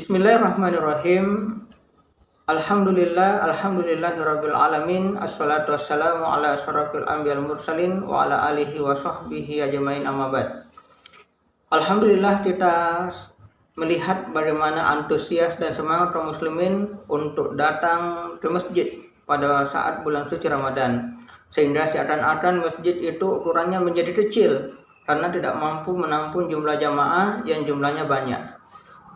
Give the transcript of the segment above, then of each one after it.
Bismillahirrahmanirrahim. Alhamdulillahirabbil alamin. Assalatu wassalamu ala asyrafil anbiya'il mursalin wa ala alihi wa sahbihi ajmain, amma ba'd. Alhamdulillah, kita melihat bagaimana antusias dan semangat kaum muslimin untuk datang ke masjid pada saat bulan suci Ramadan, sehingga seakan-akan masjid itu ukurannya menjadi kecil karena tidak mampu menampung jumlah jamaah yang jumlahnya banyak.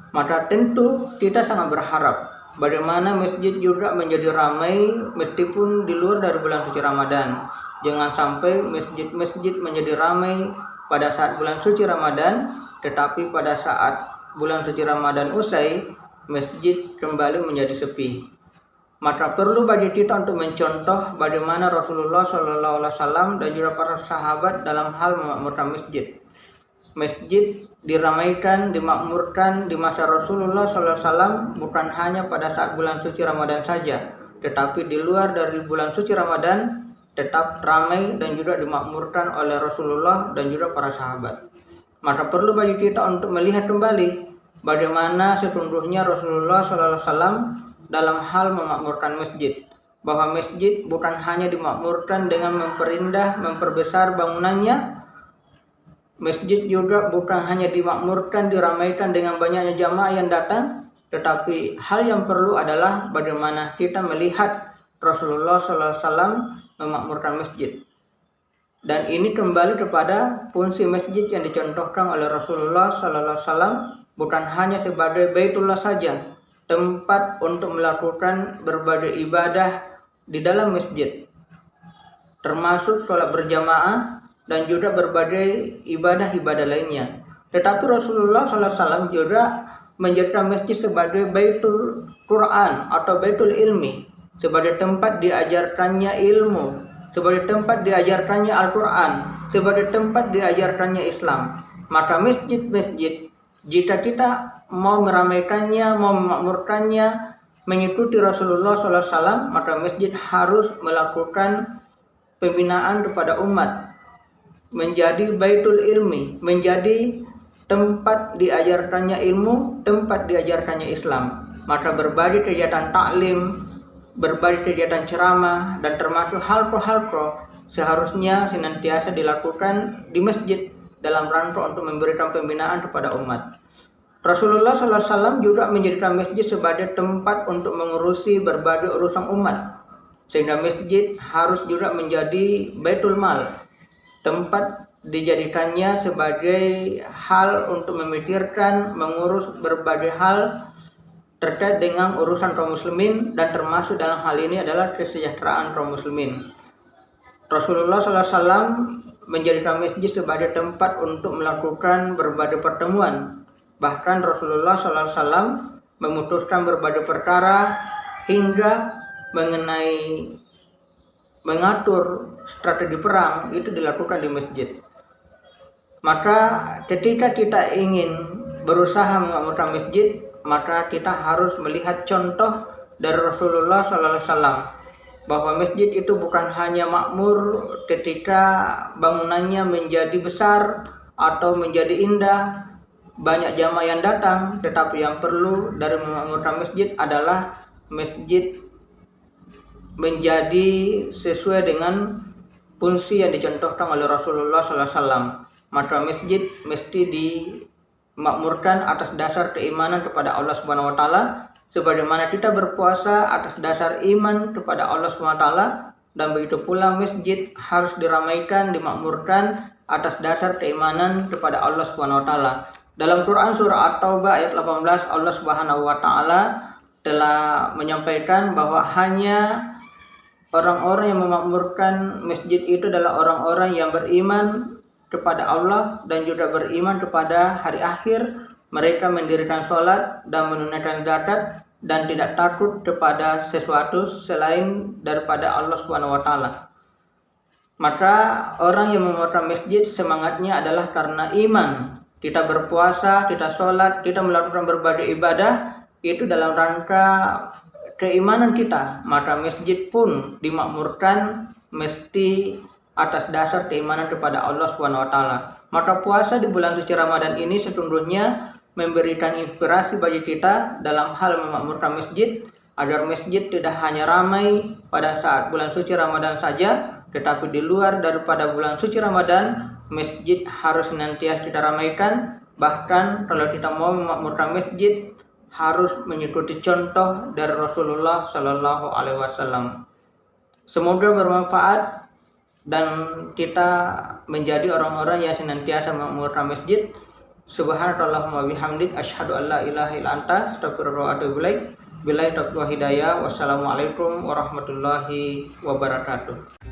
Maka tentu kita sangat berharap bagaimana masjid juga menjadi ramai meskipun di luar dari bulan suci Ramadan. Jangan sampai masjid-masjid menjadi ramai pada saat bulan suci Ramadan, tetapi pada saat bulan suci Ramadan usai, masjid kembali menjadi sepi. Maka perlu bagi kita untuk mencontoh bagaimana Rasulullah SAW dan juga para sahabat dalam hal memakmurkan masjid. Masjid diramaikan, dimakmurkan di masa Rasulullah SAW bukan hanya pada saat bulan suci Ramadan saja, tetapi di luar dari bulan suci Ramadan tetap ramai dan juga dimakmurkan oleh Rasulullah dan juga para sahabat. Maka perlu bagi kita untuk melihat kembali bagaimana sesungguhnya Rasulullah SAW dalam hal memakmurkan masjid. Bahwa masjid bukan hanya dimakmurkan dengan memperindah, memperbesar bangunannya. Masjid juga bukan hanya dimakmurkan, diramaikan dengan banyaknya jamaah yang datang, tetapi hal yang perlu adalah bagaimana kita melihat Rasulullah SAW memakmurkan masjid. Dan ini kembali kepada fungsi masjid yang dicontohkan oleh Rasulullah SAW, bukan hanya sebagai Baitullah saja, tempat untuk melakukan berbagai ibadah di dalam masjid, termasuk sholat berjamaah dan juga berbagai ibadah-ibadah lainnya. Tetapi Rasulullah SAW juga menjadikan masjid sebagai Baitul Quran atau Baitul Ilmi, sebagai tempat diajarkannya ilmu, sebagai tempat diajarkannya Al-Quran, sebagai tempat diajarkannya Islam. Maka masjid-masjid, jika kita mau meramaikannya, mau memakmurkannya, mengikuti Rasulullah SAW, maka masjid harus melakukan pembinaan kepada umat, menjadi Baitul Ilmi, menjadi tempat diajarkannya ilmu, tempat diajarkannya Islam. Maka berbagai kegiatan taklim, berbagai kegiatan ceramah, dan termasuk halqa-halqa seharusnya senantiasa dilakukan di masjid dalam rangka untuk memberikan pembinaan kepada umat. Rasulullah SAW juga menjadikan masjid sebagai tempat untuk mengurusi berbagai urusan umat, sehingga masjid harus juga menjadi Baitul Mal, tempat dijadikannya sebagai hal untuk memikirkan, mengurus berbagai hal terkait dengan urusan kaum muslimin, dan termasuk dalam hal ini adalah kesejahteraan kaum muslimin. Rasulullah SAW menjadikan masjid sebagai tempat untuk melakukan berbagai pertemuan. Bahkan Rasulullah SAW memutuskan berbagai perkara hingga mengenai mengatur strategi perang itu dilakukan di masjid. Maka ketika kita ingin berusaha memakmurkan masjid, maka kita harus melihat contoh dari Rasulullah SAW, bahwa masjid itu bukan hanya makmur ketika bangunannya menjadi besar atau menjadi indah, banyak jamaah yang datang, tetapi yang perlu dari memakmurkan masjid adalah masjid menjadi sesuai dengan fungsi yang dicontohkan oleh Rasulullah SAW. Maka masjid mesti dimakmurkan atas dasar keimanan kepada Allah Subhanahu Wa Taala, sebagaimana kita berpuasa atas dasar iman kepada Allah Subhanahu Wa Taala, dan begitu pula masjid harus diramaikan, dimakmurkan atas dasar keimanan kepada Allah Subhanahu Wa Taala. Dalam Quran surah At-Taubah ayat 18, Allah Subhanahu Wa Taala telah menyampaikan bahwa hanya orang-orang yang memakmurkan masjid itu adalah orang-orang yang beriman kepada Allah dan juga beriman kepada hari akhir. Mereka mendirikan sholat dan menunaikan zakat dan tidak takut kepada sesuatu selain daripada Allah Subhanahu Wa Taala. Maka orang yang memakmurkan masjid semangatnya adalah karena iman. Kita berpuasa, kita sholat, kita melakukan berbagai ibadah itu dalam rangka keimanan kita. Maka masjid pun dimakmurkan mesti atas dasar keimanan kepada Allah Subhanahu Wa Taala. Maka puasa di bulan suci Ramadan ini sesungguhnya memberikan inspirasi bagi kita dalam hal memakmurkan masjid, agar masjid tidak hanya ramai pada saat bulan suci Ramadan saja, tetapi di luar daripada bulan suci Ramadan, masjid harus senantiasa kita ramaikan. Bahkan kalau kita mau memakmurkan masjid, harus mengikuti contoh dari Rasulullah Shallallahu Alaihi Wasallam. Semoga bermanfaat dan kita menjadi orang-orang yang senantiasa memakmurkan masjid. Subhanallahumma bihamdik, asyhadu an la ilaha illa anta, astaghfiruka wa atubu ilaik. Billahi taufiq wal hidayah. Wassalamualaikum warahmatullahi wabarakatuh.